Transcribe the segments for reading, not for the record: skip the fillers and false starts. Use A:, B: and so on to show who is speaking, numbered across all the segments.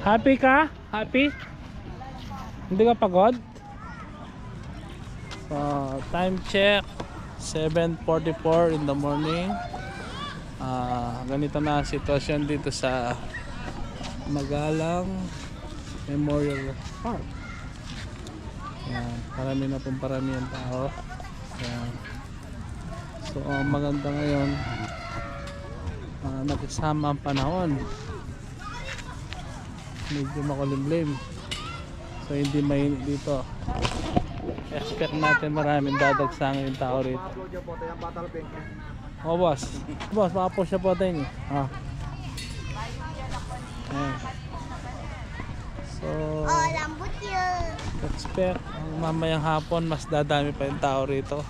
A: Happy ka? Happy? Hindi ka pagod? So, time check 7:44 in the morning. Ganito na ang sitwasyon dito sa Magalang Memorial Park. Ayan, parami na pong parami ang tao. Ayan. So, ang maganda ngayon, nakisama ang panahon. Medyo makulimlim. So, hindi mainit dito. Expect natin maraming dadagsang yung tao rito. Oh, boss. Boss, makapost siya po tayo. So,
B: lambot yun.
A: expect mamayang hapon mas dadami pa yung tao rito.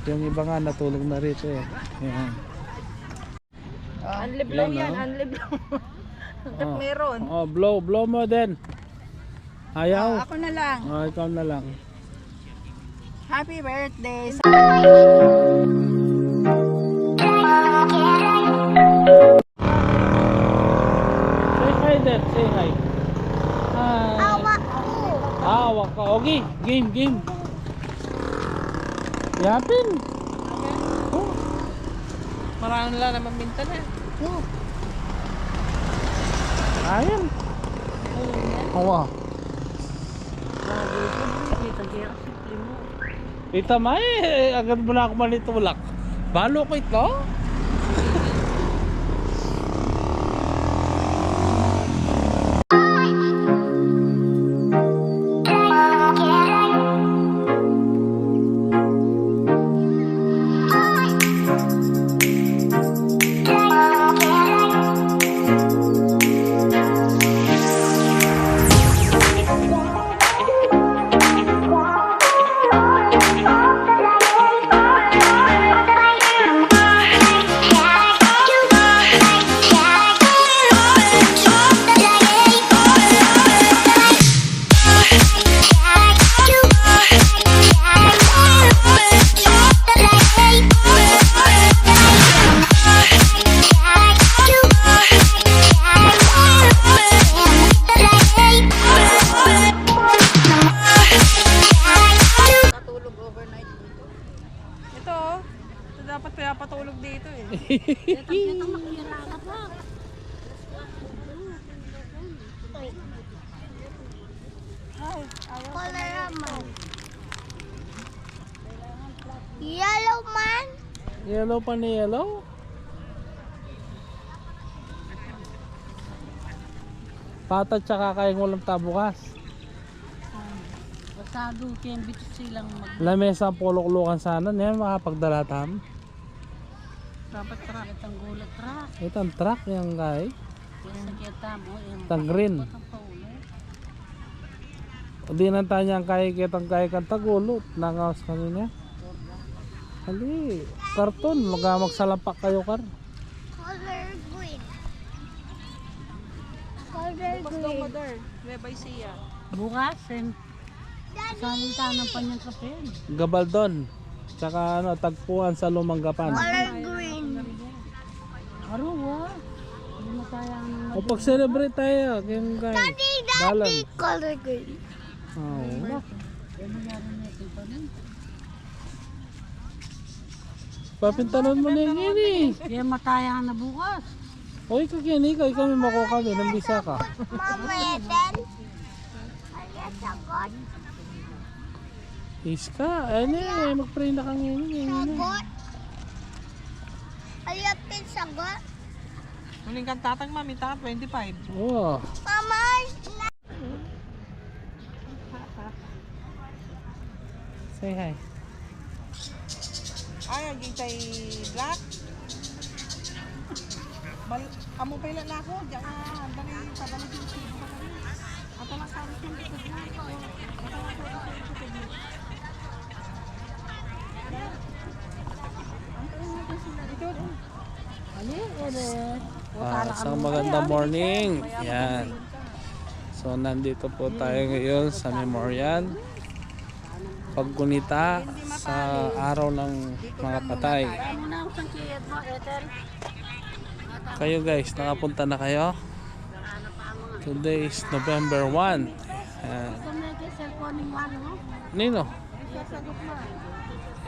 A: Yung iba nga natulog na rito eh. Ayan.
C: Unlib lang
A: Yan,
C: yan,
A: no?
C: unlib lang. Hanggat meron.
A: Oh, blow mo din. Ayaw?
C: Ako na lang.
A: Oh, ikaw na lang.
C: Happy birthday.
A: Say hi then, say hi. Hi.
B: Awa ko.
A: Awak ka. Okay, game. Yapin. Oh.
C: Marami nila naman minta na.
A: Oh. Ayan. Awa. Ita may, agad mo na ako manitulak. Balo ko ito.
C: Dapat kaya patulog dito eh.
B: Color man. Yellow man.
A: Yellow pa ni yellow. Pata tsaka kayong walang tabukas.
C: Basado kaya bitis silang
A: Lamesa ang pulok-lukan sana. Ngayon makapagdala tam.
C: dapat truck. Itang gulat truck.
A: Ito ang truck yung kay.
C: Kita mo.
A: Itang green. Di nang tanya ang kay kitang kay kang tagulot. Nangawas kanina. Hali. Karton. Magsalampak kayo kar.
B: Color green. Color
C: Basta
B: green.
C: mother. Bebay siya.
D: Bukas, salita ng panyang kape.
A: Gabaldon. Tsaka ano, tagpuan sa Lumanggapan.
B: Color green.
D: Aruwa. Hindi masayang ng
A: O pag-celebrate tayo. Yung kay.
B: Daddy, color green.
A: Oh. Papintanon mo na yung ini.
D: Kaya matayang na bukas.
A: Oy, kakini ka. Ikaw may makuha kami. Nambisa ka.
B: Mama, Eden. Ay, sagot.
A: Iska. Ano eh. Mag-pray na kang ini.
B: Sagot. Ayapin sagot.
C: Muling kang tatang mami, 25.
A: Oh.
B: Mama,
A: Say hi.
C: Ay, ang gitay black. Amo pa ilan na ako. Diyan ka, dali, padali yung sibo ka kami. Ato lang sa akin yung likod na. Ato lang sa akin yung likod na.
A: Isang magandang morning. Yan. So nandito po tayo ngayon sa memorial. Paggunita sa araw ng mga patay.
D: Muna ako sa kiyat mo, Ethel.
A: Kayo guys, nakapunta na kayo? Today is November 1.
D: Gusto mo yung cellphone ni Mano, no?
A: Nino?
C: Sasagot na.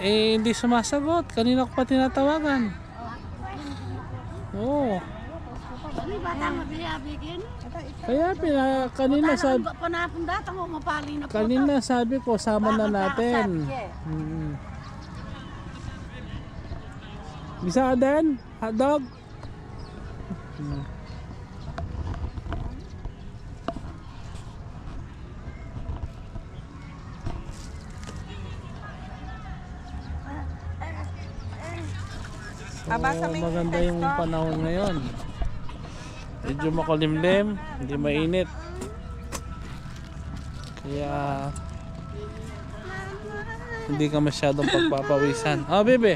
A: Hindi sumasagot. Kanina ko pa tinatawagan. Oo.
D: Ano yung bata mabiyabigin?
A: Kaya kanina sabi,
D: Panapong data mo, mapali na po.
A: kanina sabi ko sama na natin. Bisa ka din? Hotdog?
C: Abasa mo yung
A: Maganda yung
C: text, oh.
A: panahon ngayon. Medyo makulimlim, hindi mainit. Kaya hindi ka masyadong pagpapawisan. Oh, bebe.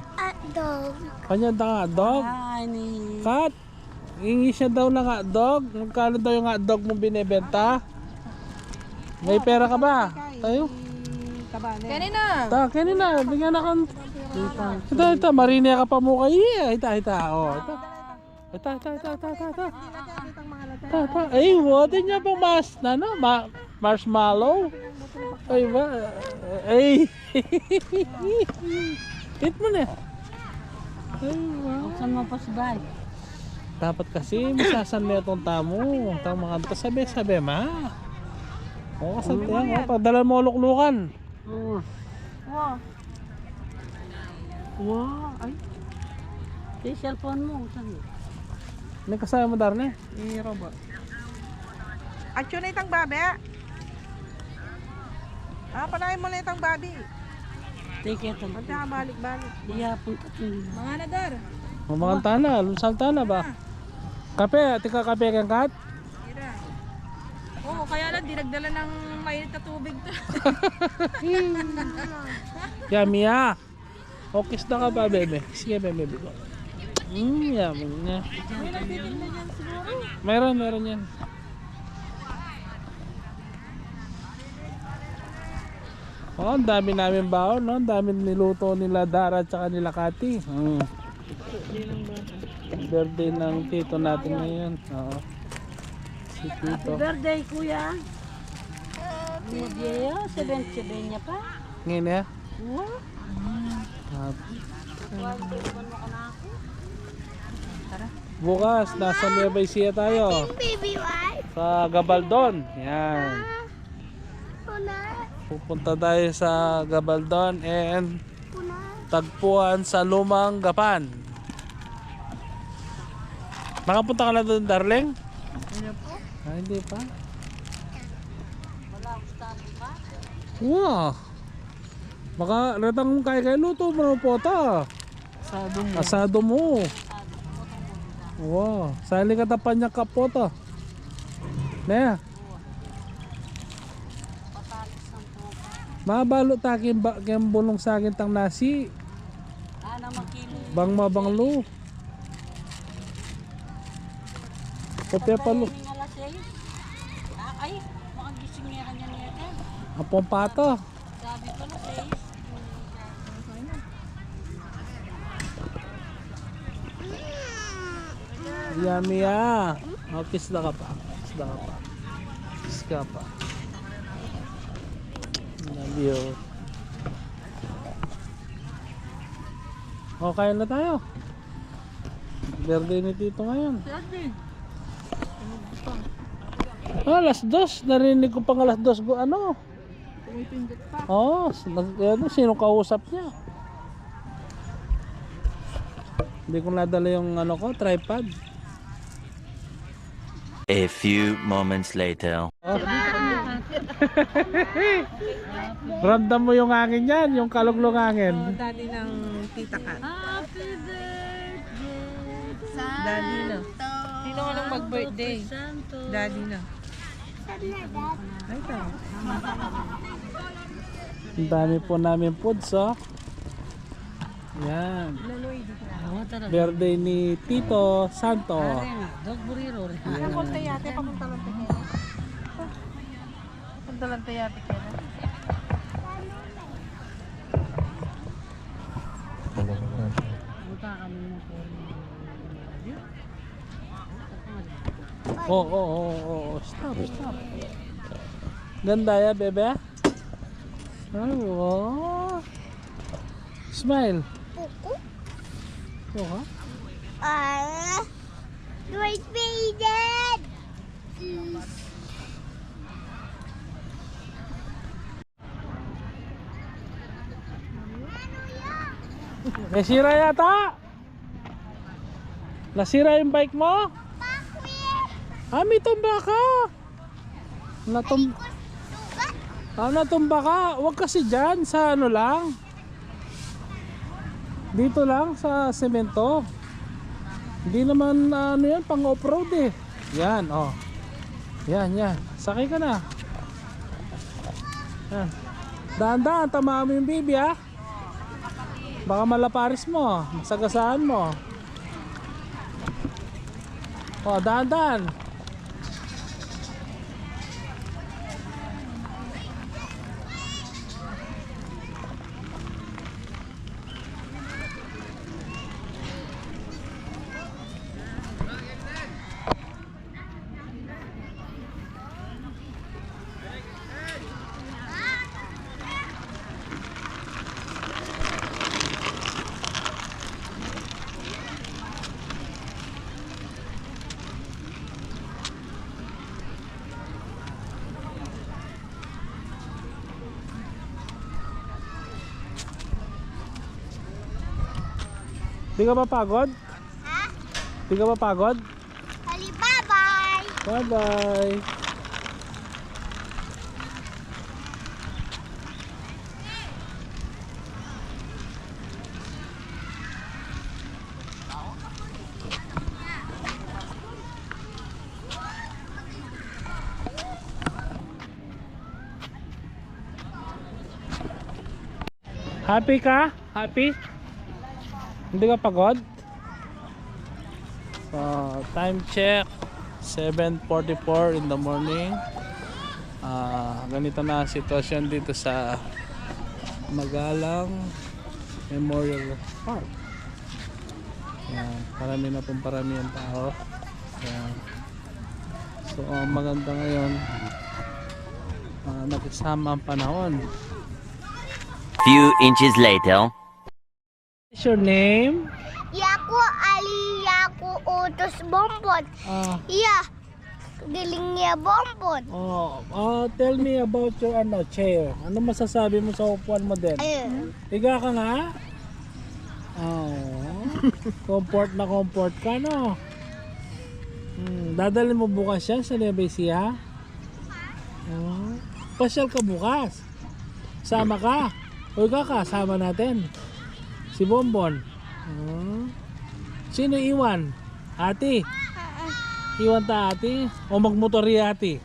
B: Dog.
A: Kanya da dog?
D: Ay, ni...
A: Kat? Hingi siya daw ng hotdog. Magkano daw yung hotdog mo binebenta? May pera ka ba? Tayo?
C: Kabane.
A: Kanina. Bigyan na kang... Ito. Marine ka pa mo kayo. Ito. Oh, ito. Ay, what niya pang marshmallow? Ay ba? Ay. Eat mo na. Ay, wow.
D: Buksan mo pa si Bay.
A: Dapat kasi masasan mo itong tamo. Itong mga ito sabi ma. Oo, kasi yan. Pagdala mo luklukan.
C: Wow.
D: Wow, ay. Yung cellphone mo, saan mo?
A: May kasama mo darne?
C: Robot. At yun na itang babi. Panahin mo na itang babi.
D: Take it.
C: At balik-balik.
D: Iyapon ka ito.
C: Mga nadar.
A: Mamang tana, lunsang tana ba? Kape, tika kape kang kat?
C: Oo, kaya lang dinagdala ng mainit na tubig to.
A: Yummy ah. O, kiss na ka ba, bebe? Sige, bebe ko. Yummy na.
C: May nagtitinda dyan siguro.
A: Meron yan. Oh, ang dami namin baon, no? Ang dami niluto nila Dara at saka nila Kati. Birthday ng tito natin ngayon. Oo. Si tito.
D: Birthday, kuya. Mudya, 77 niya pa.
A: Ngayon ya?
D: Wow.
A: Bukas, nasa Nueva Ecija tayo.
B: Baby wife.
A: Sa Gabaldon. Yan. Pupunta tayo sa Gabaldon and tagpuan sa Lumang Gapan. Nakapunta ka na doon, darling? Hindi pa. Wow. Baka ratang kaya luto mo po ito. Asado mo. Wow. Sali ka tapan niya kapo to. Ne. Mabalo takin ba kem bulong sa akin tang nasi.
D: Ano makilo?
A: Bang mabanglo. Kopi palo.
D: Ay, makagising niya kanya niya.
A: Apong pato.
D: Sabi ko na 6.
A: Yummy ah. Oh, kiss na ka pa. Kiss ka pa. Love you. Oh, kain na tayo. Birthday ni Tito ngayon. Alas 2. Narinig ko pang alas 2 ko ano.
C: Tumipindot pa.
A: Oo, sino kausap niya? Hindi ko nadala yung ano ko, tripod.
E: A few moments later.
A: Oh. Ramdam mo yung hangin yan, yung kaluglong hangin.
C: Daddy ng tita Kat.
D: Happy birthday,
C: Daddy na. Sino ka lang mag-birthday?
D: Santo.
C: Daddy na. Ay, ito.
A: Ang dami po namin foods, oh. Yan.
D: Awa talaga.
A: Birthday ni Tito Santo.
D: Dog buriro.
C: Ang konti yate, papunta lang tayo. Papunta lang tayo yate kaya.
D: Punta kami ng
A: Oh, stop. Ganda ya, bebe? Ay, wow. Smile.
B: Puku.
A: Oh,
B: Great Maiden.
A: nasira yata. Nasira yung bike mo? Ah, may tumba ka. Natumba ka. Huwag kasi dyan sa ano lang. Dito lang sa semento. Hindi naman ano yan, pang off-road eh. Yan, oh. Yan, yan. Sakay ka na. Yan. Dahan-dahan, tamaan mo yung baby ha. Baka malaparis mo, masagasaan mo. Oh, dahan-dahan. Di ka ba pagod?
B: Ha?
A: Di ka ba pagod?
B: Hali, bye-bye.
A: Bye-bye. Happy ka? Happy? Hindi ka pagod? So, time check 7:44 in the morning. Ganito na ang sitwasyon dito sa Magalang Memorial Park. Yan, parami ang tao. Yan. So, ang maganda ngayon, nagkasama ang panahon.
E: Few inches later.
A: What's your name?
B: Yaku Ali, Yaku utos Bonbon. Yeah, galing niya Bonbon.
A: Tell me about your chair. Ano masasabi mo sa upuan mo din?
B: Ayun.
A: Higa ka nga? Comfort na comfort ka, no? Dadalhin mo bukas yan sa Nueva Ecija? Pasyal ka bukas. Sama ka. Higa ka, sama natin. Si Bonbon. Sino iwan? Ate? Iwan ta ate? O magmotorya ate?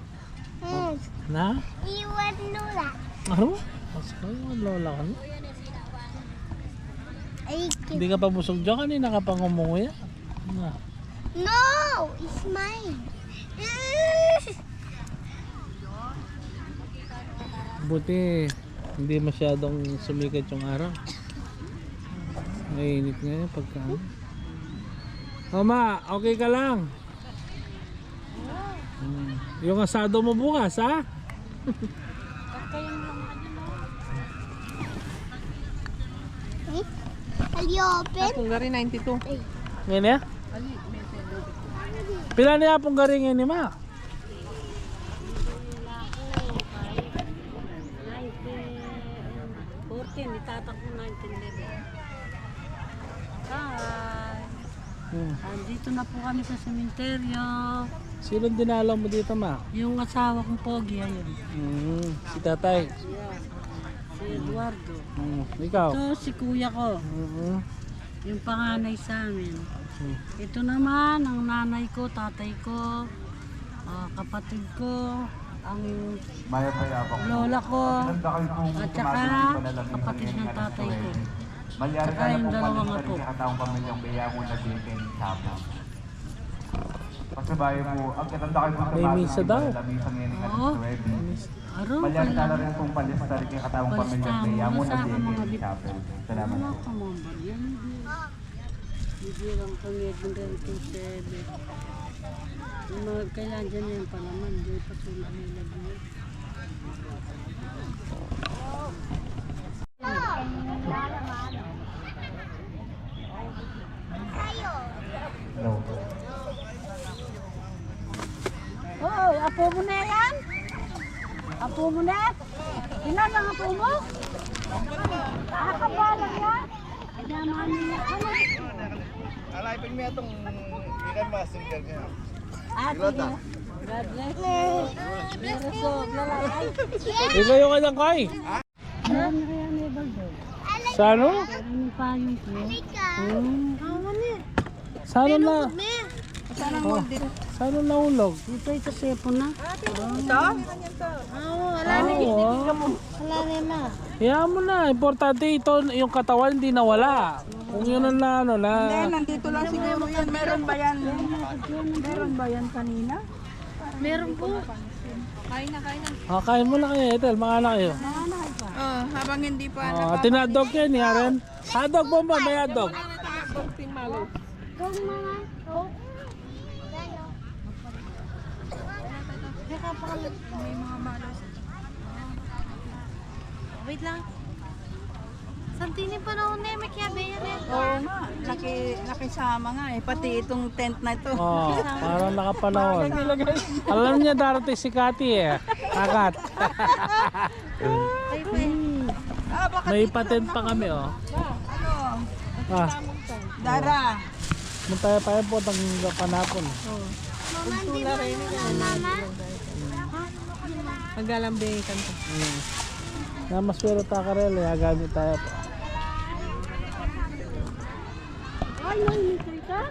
A: Na?
B: Iwan nula.
A: Ano? Masakay yung lola ka no?
B: Ay,
A: Hindi ka pa busog dyan, kanina ka pang umuwi.
B: no, it's mine.
A: Buti hindi masyadong sumikat yung araw. Mainit ngayon pagka Mama, okay ka lang? Yung asado mo bukas ha?
B: Ali open.
C: Punggari 92.
A: Ngayon ya? Pila niya pong garing yan ni ma?
D: 1914, itatakbo 1911. Hi! Andito na po kami sa sementeryo.
A: Sino dinalaw mo dito ma?
D: Yung asawa kong pogi, ayun.
A: Si tatay.
D: Yeah. Si Eduardo.
A: Ikaw?
D: Ito si kuya ko. Yung panganay sa amin. Ito naman ang nanay ko, tatay ko, kapatid ko, ang lola ko, at saka kapatid ng tatay ko. Saka yung dalawang ako.
A: May misa daw.
D: Oo. Araw pa lang. Palistahan mo sa akin mga wala ka mga baryan. Hindi lang kami 7. Yung mga kailan dyan yan pa naman. Hindi pa Hoy, apo mo na yan? Apo mo na? Ilan ang apo mo? Kabalang yan? Naman niya.
F: Alipin mo itong ikan ba single niya.
D: Ate niya. God bless you. Merosog, lalay.
A: Ilayo ka dyan, Kai.
D: Meron na kaya may baldo.
A: Sa ano?
D: Meron yung payong ko.
A: Sa ano na?
C: Saan ang mold dito?
A: Sa ano nahulog?
D: Dito ito sepo na.
C: Ito?
D: Wala na.
A: Hayaan mo na. Importante ito, yung katawan hindi nawala. Kung yun ang na, ano na.
C: Hindi, nandito lang siguro yan. Meron ba yan? Meron ba yan kanina?
D: Meron po.
C: Kain na.
A: Kain mo na kayo, Ethel. Mga anak kayo.
C: Oh, habang hindi pa
A: Tinadog yan, Yaren. Hotdog bomba, may hotdog.
B: Kung mga, oh.
G: Wait lang. Santini pa na una may kaya yan eh.
C: Oo nga, nakisama nga eh. Pati itong tent na ito.
A: Oh, parang nakapanahon. Alam niya darating si Kati eh. Kakat. May patent pa kami oh. Ah,
C: Dara.
A: muntaya tayo po ng panapon.
B: Mama, di ba mama?
C: Maglalambing ka.
A: Na maswero ta karel, hagamit tayo po.
D: Ay, may ka?